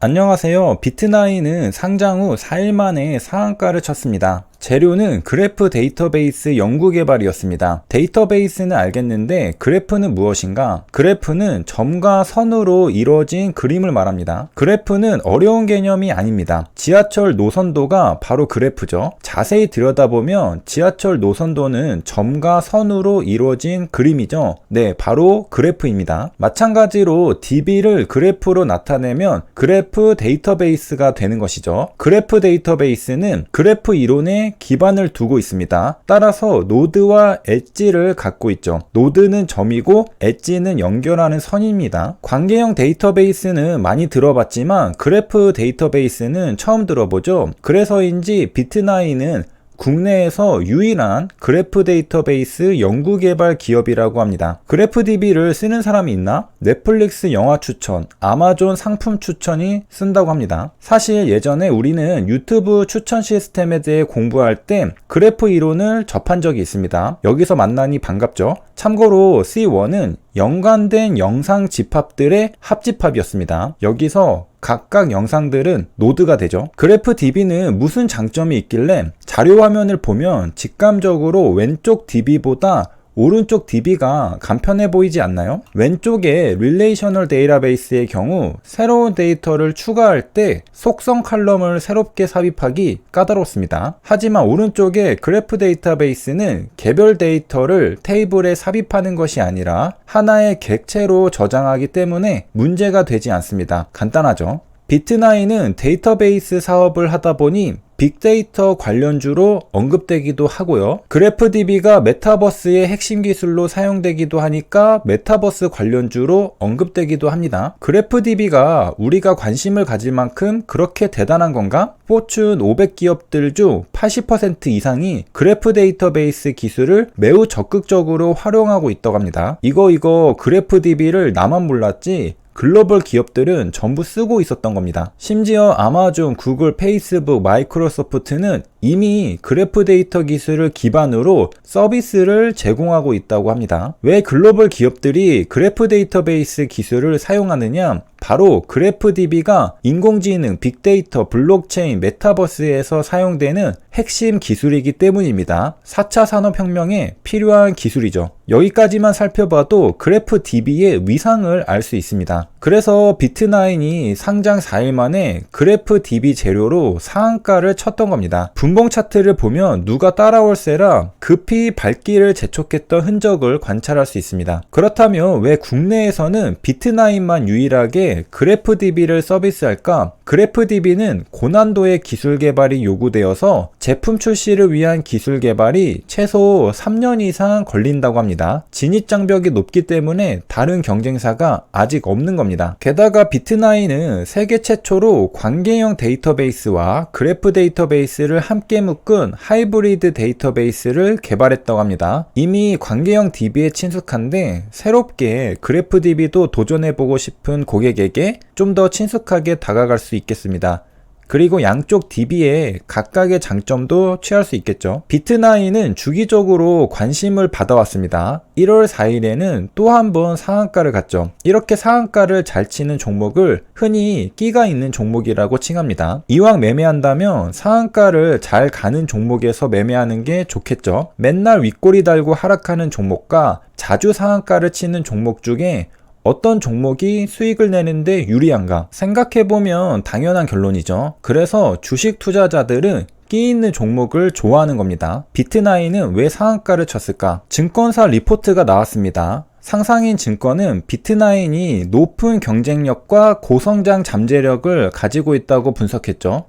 안녕하세요. 비트나인은 상장 후 4일 만에 상한가를 쳤습니다. 재료는 그래프 데이터베이스 연구개발이었습니다. 데이터베이스는 알겠는데 그래프는 무엇인가? 그래프는 점과 선으로 이루어진 그림을 말합니다. 그래프는 어려운 개념이 아닙니다. 지하철 노선도가 바로 그래프죠. 자세히 들여다보면 지하철 노선도는 점과 선으로 이루어진 그림이죠. 네, 바로 그래프입니다. 마찬가지로 DB를 그래프로 나타내면 그래프 데이터베이스가 되는 것이죠. 그래프 데이터베이스는 그래프 이론의 기반을 두고 있습니다. 따라서 노드와 엣지를 갖고 있죠. 노드는 점이고 엣지는 연결하는 선입니다. 관계형 데이터베이스는 많이 들어봤지만 그래프 데이터베이스는 처음 들어보죠. 그래서인지 비트나인은 국내에서 유일한 그래프 데이터베이스 연구개발 기업이라고 합니다. 그래프DB를 쓰는 사람이 있나? 넷플릭스 영화 추천, 아마존 상품 추천이 쓴다고 합니다. 사실 예전에 우리는 유튜브 추천 시스템에 대해 공부할 때 그래프 이론을 접한 적이 있습니다. 여기서 만나니 반갑죠? 참고로 C1은 연관된 영상 집합들의 합집합이었습니다. 여기서 각각 영상들은 노드가 되죠. 그래프DB는 무슨 장점이 있길래 자료 화면을 보면 직감적으로 왼쪽 DB보다 오른쪽 DB가 간편해 보이지 않나요? 왼쪽에 릴레이셔널 데이터베이스의 경우 새로운 데이터를 추가할 때 속성 칼럼을 새롭게 삽입하기 까다롭습니다. 하지만 오른쪽의 그래프 데이터베이스는 개별 데이터를 테이블에 삽입하는 것이 아니라 하나의 객체로 저장하기 때문에 문제가 되지 않습니다. 간단하죠? 비트나인은 데이터베이스 사업을 하다 보니 빅데이터 관련주로 언급되기도 하고요. 그래프DB가 메타버스의 핵심 기술로 사용되기도 하니까 메타버스 관련주로 언급되기도 합니다. 그래프DB가 우리가 관심을 가질 만큼 그렇게 대단한 건가? 포춘 500 기업들 중 80% 이상이 그래프 데이터베이스 기술을 매우 적극적으로 활용하고 있다고 합니다. 이거 그래프DB를 나만 몰랐지 글로벌 기업들은 전부 쓰고 있었던 겁니다. 심지어 아마존, 구글, 페이스북, 마이크로소프트는 이미 그래프 데이터 기술을 기반으로 서비스를 제공하고 있다고 합니다. 왜 글로벌 기업들이 그래프 데이터베이스 기술을 사용하느냐? 바로 그래프DB가 인공지능, 빅데이터, 블록체인, 메타버스에서 사용되는 핵심 기술이기 때문입니다. 4차 산업혁명에 필요한 기술이죠. 여기까지만 살펴봐도 그래프DB의 위상을 알 수 있습니다. 그래서 비트나인이 상장 4일 만에 그래프DB 재료로 상한가를 쳤던 겁니다. 분봉 차트를 보면 누가 따라올세라 급히 발길을 재촉했던 흔적을 관찰할 수 있습니다. 그렇다면 왜 국내에서는 비트나인만 유일하게 그래프DB를 서비스할까? 그래프DB는 고난도의 기술 개발이 요구되어서 제품 출시를 위한 기술 개발이 최소 3년 이상 걸린다고 합니다. 진입장벽이 높기 때문에 다른 경쟁사가 아직 없는 겁니다. 게다가 비트나인은 세계 최초로 관계형 데이터베이스와 그래프 데이터베이스를 함께 묶은 하이브리드 데이터베이스를 개발했다고 합니다. 이미 관계형 DB에 친숙한데 새롭게 그래프DB도 도전해보고 싶은 고객에게 좀 더 친숙하게 다가갈 수 있겠습니다. 그리고 양쪽 DB의 각각의 장점도 취할 수 있겠죠. 비트나인은 주기적으로 관심을 받아왔습니다. 1월 4일에는 또 한 번 상한가를 갔죠. 이렇게 상한가를 잘 치는 종목을 흔히 끼가 있는 종목이라고 칭합니다. 이왕 매매한다면 상한가를 잘 가는 종목에서 매매하는 게 좋겠죠. 맨날 윗꼬리 달고 하락하는 종목과 자주 상한가를 치는 종목 중에 어떤 종목이 수익을 내는데 유리한가? 생각해보면 당연한 결론이죠. 그래서 주식 투자자들은 끼 있는 종목을 좋아하는 겁니다. 비트나인은 왜 상한가를 쳤을까? 증권사 리포트가 나왔습니다. 상상인 증권은 비트나인이 높은 경쟁력과 고성장 잠재력을 가지고 있다고 분석했죠.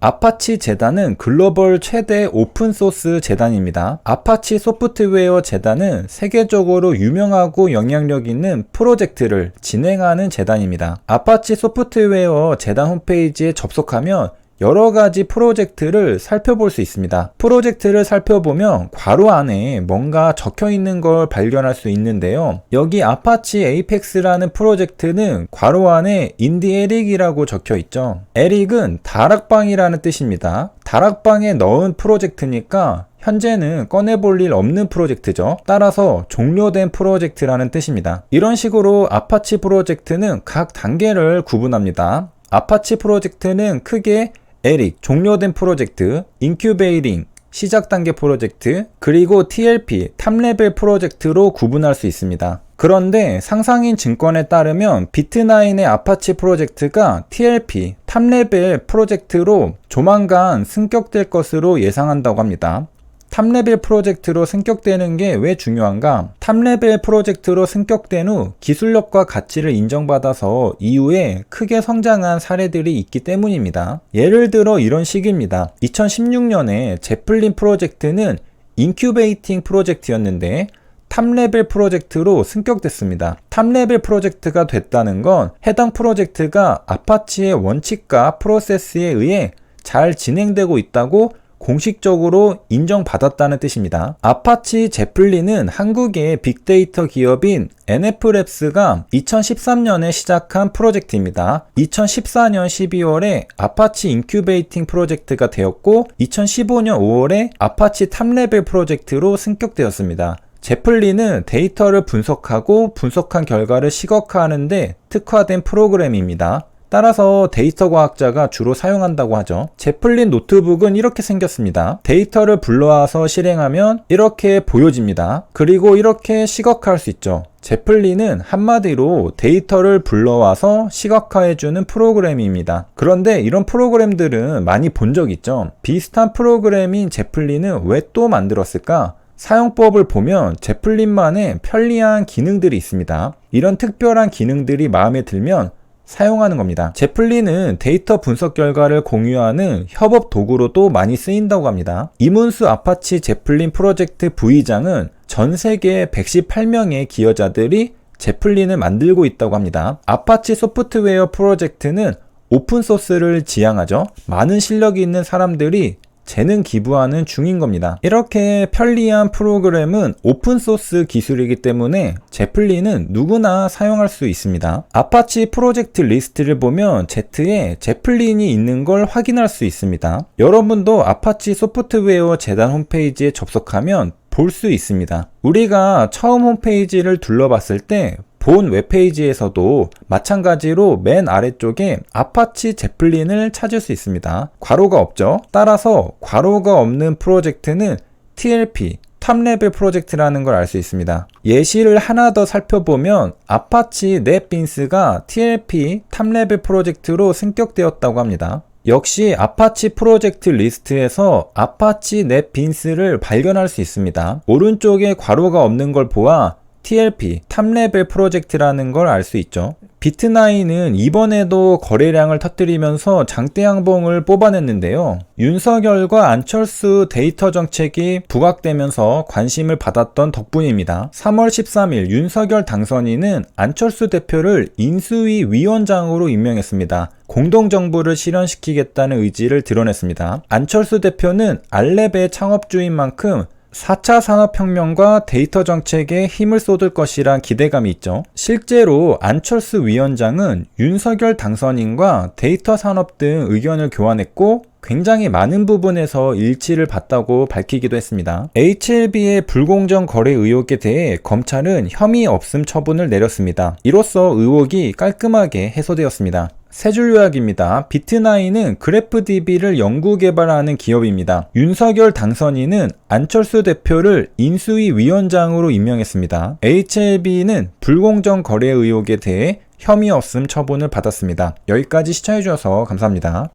아파치 재단은 글로벌 최대 오픈소스 재단입니다. 아파치 소프트웨어 재단은 세계적으로 유명하고 영향력 있는 프로젝트를 진행하는 재단입니다. 아파치 소프트웨어 재단 홈페이지에 접속하면 여러 가지 프로젝트를 살펴볼 수 있습니다. 프로젝트를 살펴보면 괄호 안에 뭔가 적혀 있는 걸 발견할 수 있는데요. 여기 아파치 에이펙스라는 프로젝트는 괄호 안에 인디 에릭이라고 적혀 있죠. 에릭은 다락방이라는 뜻입니다. 다락방에 넣은 프로젝트니까 현재는 꺼내볼 일 없는 프로젝트죠. 따라서 종료된 프로젝트라는 뜻입니다. 이런 식으로 아파치 프로젝트는 각 단계를 구분합니다. 아파치 프로젝트는 크게 에릭, 종료된 프로젝트, 인큐베이팅, 시작 단계 프로젝트, 그리고 TLP, 탑레벨 프로젝트로 구분할 수 있습니다. 그런데 상상인 증권에 따르면 비트9의 아파치 프로젝트가 TLP, 탑레벨 프로젝트로 조만간 승격될 것으로 예상한다고 합니다. 탑레벨 프로젝트로 승격되는 게 왜 중요한가? 탑레벨 프로젝트로 승격된 후 기술력과 가치를 인정받아서 이후에 크게 성장한 사례들이 있기 때문입니다. 예를 들어 이런 식입니다. 2016년에 제플린 프로젝트는 인큐베이팅 프로젝트였는데 탑레벨 프로젝트로 승격됐습니다. 탑레벨 프로젝트가 됐다는 건 해당 프로젝트가 아파치의 원칙과 프로세스에 의해 잘 진행되고 있다고 공식적으로 인정받았다는 뜻입니다. 아파치 제플린은 한국의 빅데이터 기업인 NFLabs가 2013년에 시작한 프로젝트입니다. 2014년 12월에 아파치 인큐베이팅 프로젝트가 되었고 2015년 5월에 아파치 탑레벨 프로젝트로 승격되었습니다. 제플린은 데이터를 분석하고 분석한 결과를 시각화하는 데 특화된 프로그램입니다. 따라서 데이터 과학자가 주로 사용한다고 하죠. 제플린 노트북은 이렇게 생겼습니다. 데이터를 불러와서 실행하면 이렇게 보여집니다. 그리고 이렇게 시각화할 수 있죠. 제플린은 한마디로 데이터를 불러와서 시각화해주는 프로그램입니다. 그런데 이런 프로그램들은 많이 본 적 있죠. 비슷한 프로그램인 제플린은 왜 또 만들었을까? 사용법을 보면 제플린만의 편리한 기능들이 있습니다. 이런 특별한 기능들이 마음에 들면 사용하는 겁니다. 제플린은 데이터 분석 결과를 공유하는 협업 도구로도 많이 쓰인다고 합니다. 이문수 아파치 제플린 프로젝트 부의장은 전 세계 118명의 기여자들이 제플린을 만들고 있다고 합니다. 아파치 소프트웨어 프로젝트는 오픈소스를 지향하죠. 많은 실력이 있는 사람들이 재능 기부하는 중인 겁니다. 이렇게 편리한 프로그램은 오픈소스 기술이기 때문에 제플린은 누구나 사용할 수 있습니다. 아파치 프로젝트 리스트를 보면 Z에 제플린이 있는 걸 확인할 수 있습니다. 여러분도 아파치 소프트웨어 재단 홈페이지에 접속하면 볼 수 있습니다. 우리가 처음 홈페이지를 둘러봤을 때 본 웹페이지에서도 마찬가지로 맨 아래쪽에 아파치 제플린을 찾을 수 있습니다. 괄호가 없죠. 따라서 괄호가 없는 프로젝트는 TLP, 탑레벨 프로젝트라는 걸 알 수 있습니다. 예시를 하나 더 살펴보면 아파치 넷빈스가 TLP, 탑레벨 프로젝트로 승격되었다고 합니다. 역시 아파치 프로젝트 리스트에서 아파치 넷빈스를 발견할 수 있습니다. 오른쪽에 괄호가 없는 걸 보아 TLP, 탑레벨 프로젝트라는 걸 알 수 있죠. 비트9은 이번에도 거래량을 터뜨리면서 장대양봉을 뽑아냈는데요. 윤석열과 안철수 데이터 정책이 부각되면서 관심을 받았던 덕분입니다. 3월 13일 윤석열 당선인은 안철수 대표를 인수위 위원장으로 임명했습니다. 공동정부를 실현시키겠다는 의지를 드러냈습니다. 안철수 대표는 알랩의 창업주인 만큼 4차 산업혁명과 데이터 정책에 힘을 쏟을 것이란 기대감이 있죠. 실제로 안철수 위원장은 윤석열 당선인과 데이터 산업 등 의견을 교환했고 굉장히 많은 부분에서 일치를 봤다고 밝히기도 했습니다. HLB의 불공정 거래 의혹에 대해 검찰은 혐의 없음 처분을 내렸습니다. 이로써 의혹이 깔끔하게 해소되었습니다. 세 줄 요약입니다. 비트9은 그래프DB를 연구 개발하는 기업입니다. 윤석열 당선인은 안철수 대표를 인수위 위원장으로 임명했습니다. HLB는 불공정 거래 의혹에 대해 혐의 없음 처분을 받았습니다. 여기까지 시청해주셔서 감사합니다.